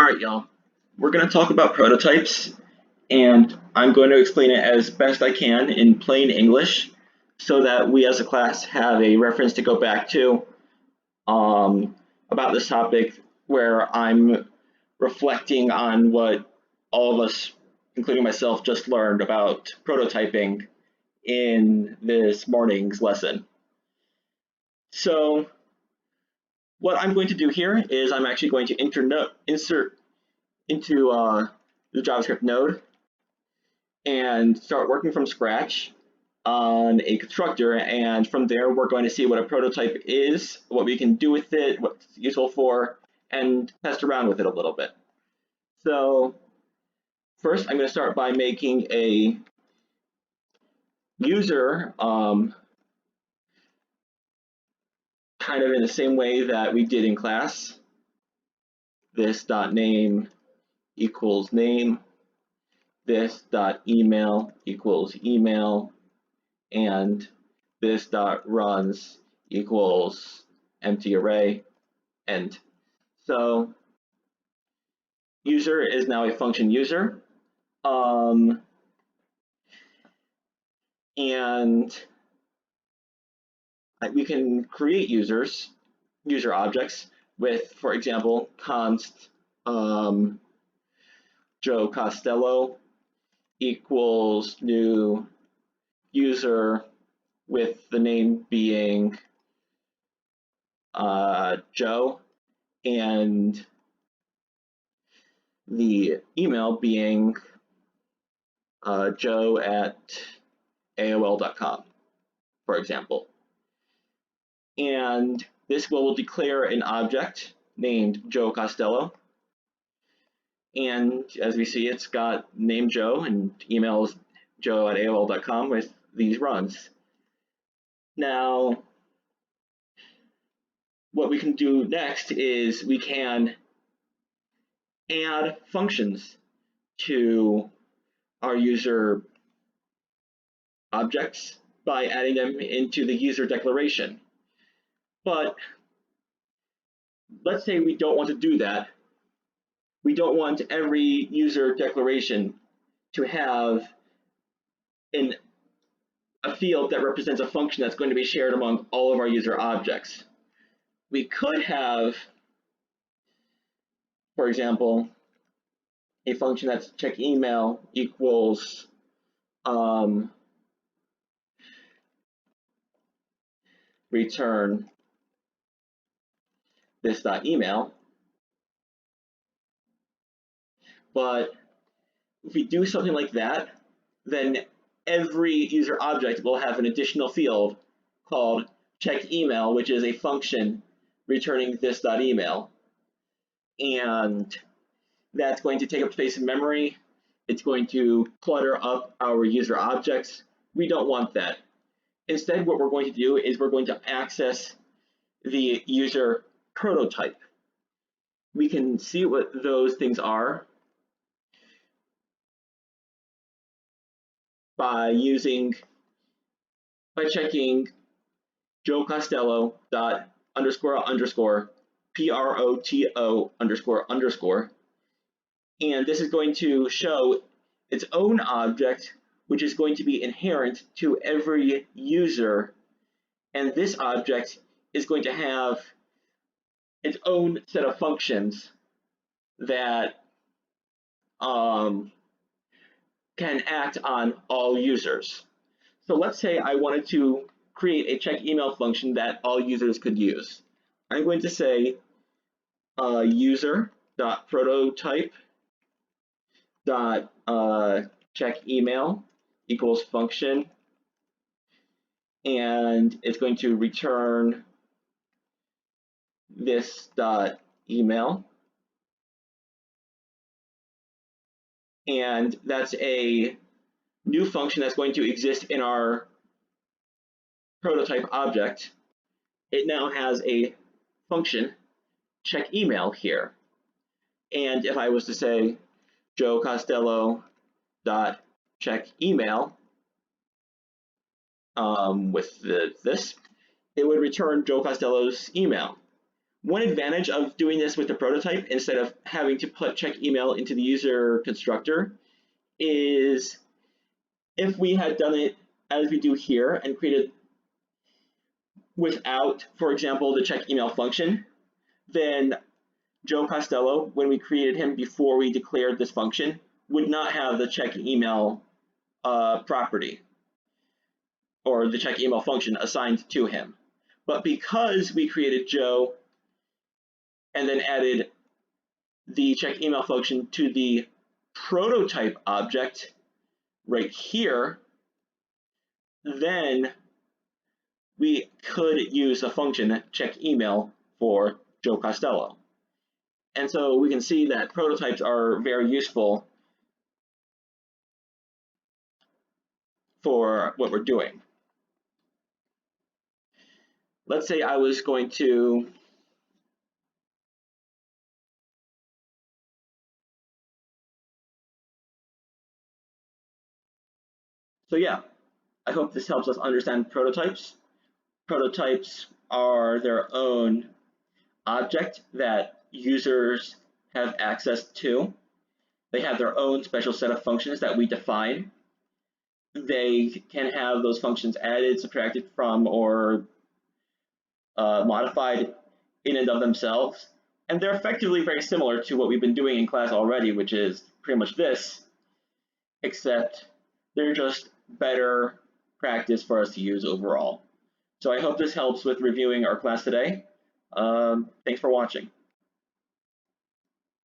Alright, y'all. We're going to talk about prototypes, and I'm going to explain it as best I can in plain English so that we as a class have a reference to go back to about this topic where I'm reflecting on what all of us, including myself, just learned about prototyping in this morning's lesson. So what I'm going to do here is I'm actually going to insert into the JavaScript node and start working from scratch on a constructor, and from there we're going to see what a prototype is, what we can do with it, what it's useful for, and test around with it a little bit. So first I'm going to start by making a user kind of in the same way that we did in class. This.name equals name, this.email equals email, and this.runs equals empty array, end. So user is now a function user, and we can create user objects with, for example, const Joe Costello equals new user with the name being Joe and the email being joe@aol.com, for example. And this will declare an object named Joe Costello. And as we see, it's got name Joe and email is joe@aol.com with these runs. Now, what we can do next is we can add functions to our user objects by adding them into the user declaration. But let's say we don't want to do that. We don't want every user declaration to have a field that represents a function that's going to be shared among all of our user objects. We could have, for example, a function that's check email equals return this.email. But if we do something like that, then every user object will have an additional field called check email, which is a function returning this.email. And that's going to take up space in memory. It's going to clutter up our user objects. We don't want that. Instead, what we're going to do is we're going to access the user prototype. We can see what those things are by checking Joe Costello dot underscore underscore PROTO underscore underscore. And this is going to show its own object, which is going to be inherent to every user. And this object is going to have its own set of functions that can act on all users. So let's say I wanted to create a check email function that all users could use. I'm going to say user.prototype.check email equals function, and it's going to return this.email. And that's a new function that's going to exist in our prototype object. It now has a function check email here. And if I was to say Joe Costello dot check email with this, it would return Joe Costello's email. One advantage of doing this with the prototype instead of having to put check email into the user constructor is if we had done it as we do here and created without, for example, the check email function, then Joe Costello, when we created him before we declared this function, would not have the check email property or the check email function assigned to him. But because we created Joe and then added the check email function to the prototype object right here, then we could use a function check email for Joe Costello. And so we can see that prototypes are very useful for what we're doing. Let's say I was going to So yeah, I hope this helps us understand prototypes. Prototypes are their own object that users have access to. They have their own special set of functions that we define. They can have those functions added, subtracted from, or modified in and of themselves. And they're effectively very similar to what we've been doing in class already, which is pretty much this, except they're just better practice for us to use overall. So I hope this helps with reviewing our class today. Thanks for watching.